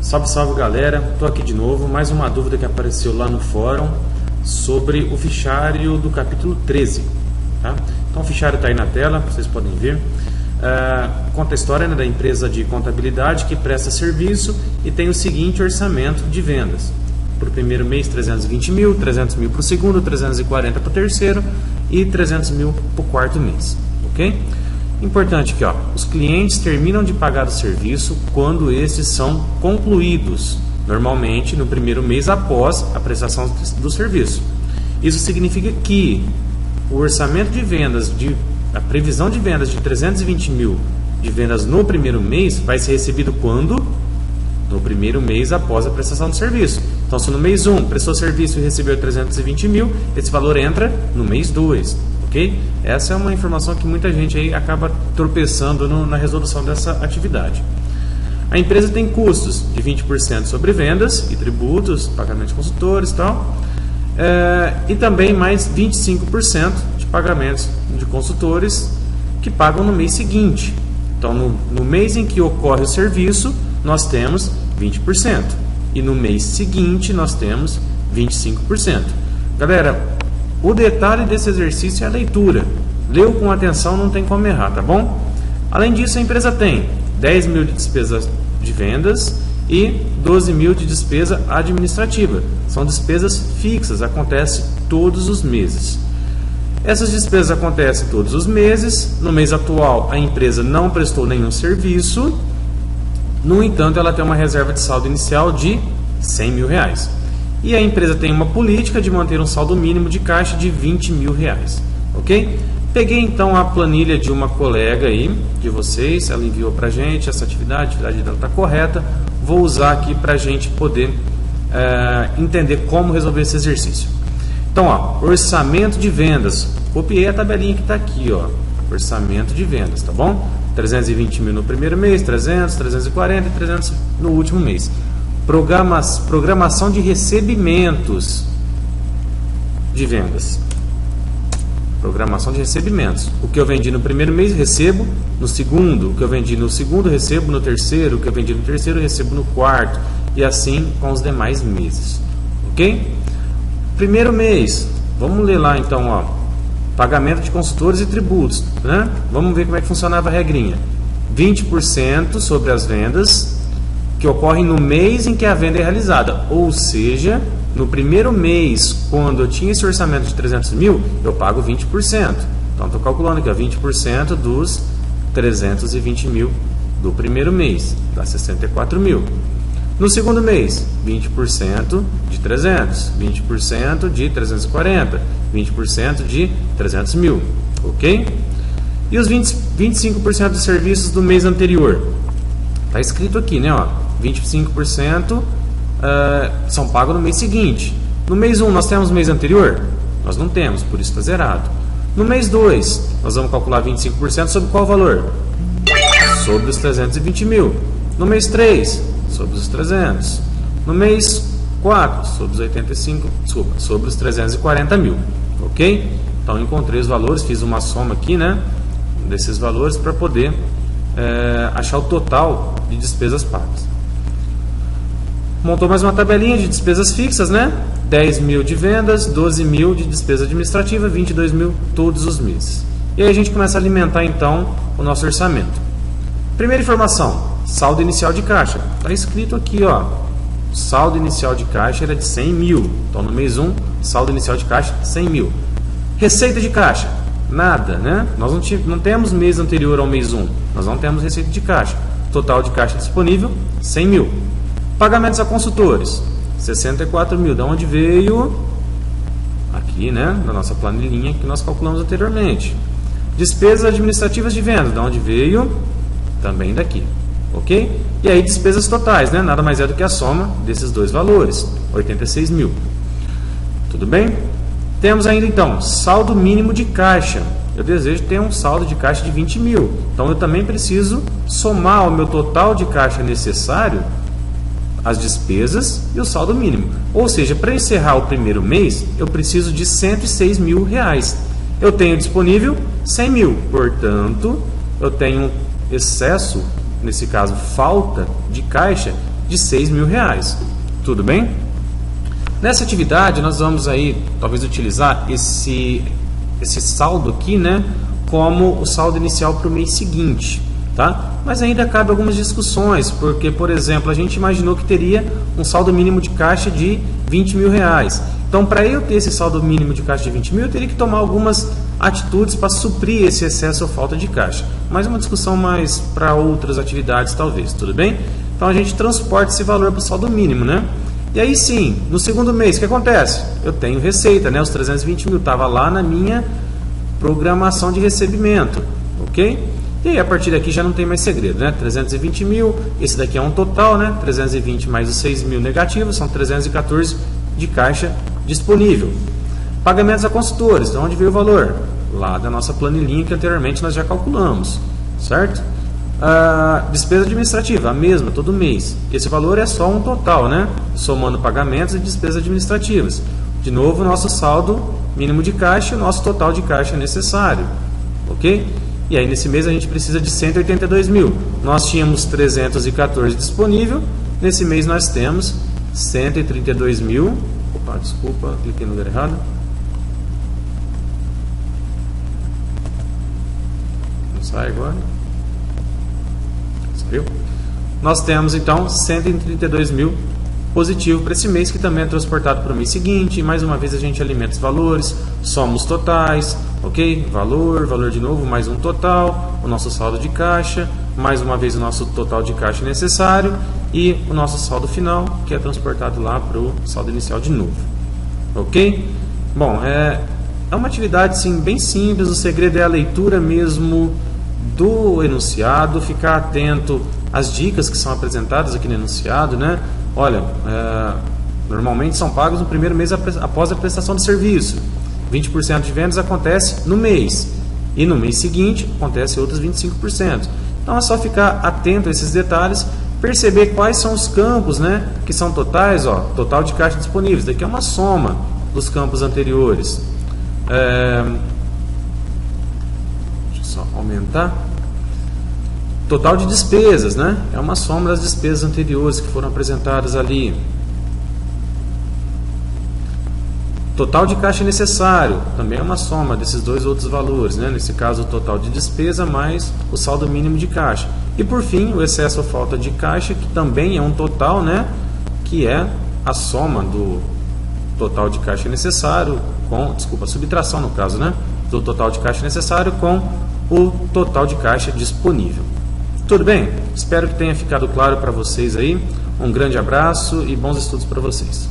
Salve, salve galera, estou aqui de novo, mais uma dúvida que apareceu lá no fórum sobre o fichário do capítulo 13, tá? Então o fichário está aí na tela, vocês podem ver. Conta a história, né, da empresa de contabilidade que presta serviço e tem o seguinte orçamento de vendas. Para o primeiro mês 320 mil, 300 mil para o segundo, 340 para o terceiro e 300 mil para o quarto mês, ok? Importante aqui, ó, os clientes terminam de pagar o serviço quando esses são concluídos, normalmente no primeiro mês após a prestação do serviço. Isso significa que o orçamento de vendas, a previsão de vendas de 320 mil de vendas no primeiro mês vai ser recebido quando? No primeiro mês após a prestação do serviço. Então, se no mês 1 prestou serviço e recebeu 320 mil, esse valor entra no mês 2. Okay? Essa é uma informação que muita gente aí acaba tropeçando na resolução dessa atividade. A empresa tem custos de 20% sobre vendas e tributos, pagamento de consultores e tal, e também mais 25% de pagamentos de consultores que pagam no mês seguinte. Então, no mês em que ocorre o serviço, nós temos 20%. E no mês seguinte, nós temos 25%. Galera, o detalhe desse exercício é a leitura. Leu com atenção, não tem como errar, tá bom? Além disso, a empresa tem 10 mil de despesas de vendas e 12 mil de despesa administrativa. São despesas fixas, acontecem todos os meses. Essas despesas acontecem todos os meses. No mês atual, a empresa não prestou nenhum serviço. No entanto, ela tem uma reserva de saldo inicial de 100 mil reais. E a empresa tem uma política de manter um saldo mínimo de caixa de 20 mil reais. Ok? Peguei então a planilha de uma colega aí, de vocês, ela enviou para a gente essa atividade dela está correta. Vou usar aqui para a gente poder entender como resolver esse exercício. Então, ó, orçamento de vendas. Copiei a tabelinha que está aqui, ó. Orçamento de vendas, tá bom? 320 mil no primeiro mês, 300, 340 e 300 no último mês. Programação de recebimentos de vendas. Programação de recebimentos. O que eu vendi no primeiro mês, recebo no segundo. O que eu vendi no segundo, recebo no terceiro. O que eu vendi no terceiro, recebo no quarto. E assim com os demais meses. Ok? Primeiro mês. Vamos ler lá então, ó. Pagamento de consultores e tributos, né? Vamos ver como é que funcionava a regrinha. 20% sobre as vendas que ocorrem no mês em que a venda é realizada. Ou seja, no primeiro mês, quando eu tinha esse orçamento de 300 mil, eu pago 20%. Então, estou calculando aqui, ó, 20% dos 320 mil do primeiro mês, dá 64 mil. No segundo mês, 20% de 300, 20% de 340, 20% de 300 mil, ok? E os 25% dos serviços do mês anterior? Está escrito aqui, né? Ó, 25% são pagos no mês seguinte. No mês 1, nós temos o mês anterior? Nós não temos, por isso está zerado. No mês 2, nós vamos calcular 25% sobre qual valor? Sobre os 320 mil. No mês 3, sobre os 300. No mês 4, sobre os 85, desculpa, sobre os 340 mil. Ok? Então, encontrei os valores, fiz uma soma aqui, né? Desses valores para poder achar o total de despesas pagas. Montou mais uma tabelinha de despesas fixas, né? 10 mil de vendas, 12 mil de despesa administrativa, 22 mil todos os meses. E aí a gente começa a alimentar então o nosso orçamento. Primeira informação, saldo inicial de caixa. Está escrito aqui, ó. Saldo inicial de caixa era de 100 mil. Então no mês 1, saldo inicial de caixa 100 mil. Receita de caixa, nada, né? Nós não temos mês anterior ao mês 1. Nós não temos receita de caixa. Total de caixa disponível, 100 mil. Pagamentos a consultores, 64 mil. Da onde veio? Aqui, né? Da nossa planilhinha que nós calculamos anteriormente. Despesas administrativas de venda. Da onde veio? Também daqui. Ok? E aí despesas totais, né? Nada mais é do que a soma desses dois valores, 86 mil. Tudo bem? Temos ainda então saldo mínimo de caixa. Eu desejo ter um saldo de caixa de 20 mil. Então eu também preciso somar ao meu total de caixa necessário as despesas e o saldo mínimo. Ou seja, para encerrar o primeiro mês, eu preciso de 106 mil reais. Eu tenho disponível 100 mil. Portanto, eu tenho excesso, nesse caso falta de caixa, de R$6.000. Tudo bem? Nessa atividade nós vamos aí talvez utilizar esse saldo aqui, né, como o saldo inicial para o mês seguinte, tá? Mas ainda cabe algumas discussões, porque, por exemplo, a gente imaginou que teria um saldo mínimo de caixa de R$20.000. Então, para eu ter esse saldo mínimo de caixa de 20 mil, eu teria que tomar algumas atitudes para suprir esse excesso ou falta de caixa. Mas uma discussão mais para outras atividades, talvez, tudo bem? Então, a gente transporta esse valor para o saldo mínimo, né? E aí sim, no segundo mês, o que acontece? Eu tenho receita, né? Os 320 mil estava lá na minha programação de recebimento, ok? E aí, a partir daqui já não tem mais segredo, né? 320 mil, esse daqui é um total, né? 320 mais os 6 mil negativos, são 314 de caixa disponível. Pagamentos a consultores, de onde veio o valor? Lá da nossa planilhinha que anteriormente nós já calculamos, certo? Despesa administrativa, a mesma, todo mês. Esse valor é só um total, né? Somando pagamentos e despesas administrativas. De novo, nosso saldo mínimo de caixa e o nosso total de caixa necessário, ok? E aí nesse mês a gente precisa de 182 mil. Nós tínhamos 314 disponível, nesse mês nós temos 132 mil. Opa, desculpa, cliquei no lugar errado. Não sai agora. Saiu. Nós temos então 132 mil positivo para esse mês, que também é transportado para o mês seguinte. E mais uma vez a gente alimenta os valores, soma os totais, ok? Valor de novo, mais um total, o nosso saldo de caixa, mais uma vez o nosso total de caixa necessário e o nosso saldo final, que é transportado lá para o saldo inicial de novo, ok? Bom, é uma atividade sim, bem simples. O segredo é a leitura mesmo do enunciado, ficar atento às dicas que são apresentadas aqui no enunciado, né? Olha, normalmente são pagos no primeiro mês após a prestação de serviço. 20% de vendas acontece no mês. E no mês seguinte acontece outros 25%. Então é só ficar atento a esses detalhes, perceber quais são os campos, né, que são totais, ó, total de caixa disponíveis. Isso daqui é uma soma dos campos anteriores. Deixa eu só aumentar. Total de despesas, né? É uma soma das despesas anteriores que foram apresentadas ali. Total de caixa necessário, também é uma soma desses dois outros valores, né? Nesse caso, o total de despesa mais o saldo mínimo de caixa. E por fim, o excesso ou falta de caixa, que também é um total, né? Que é a soma do total de caixa necessário com, desculpa, a subtração no caso, né? Do total de caixa necessário com o total de caixa disponível. Tudo bem? Espero que tenha ficado claro para vocês aí. Um grande abraço e bons estudos para vocês.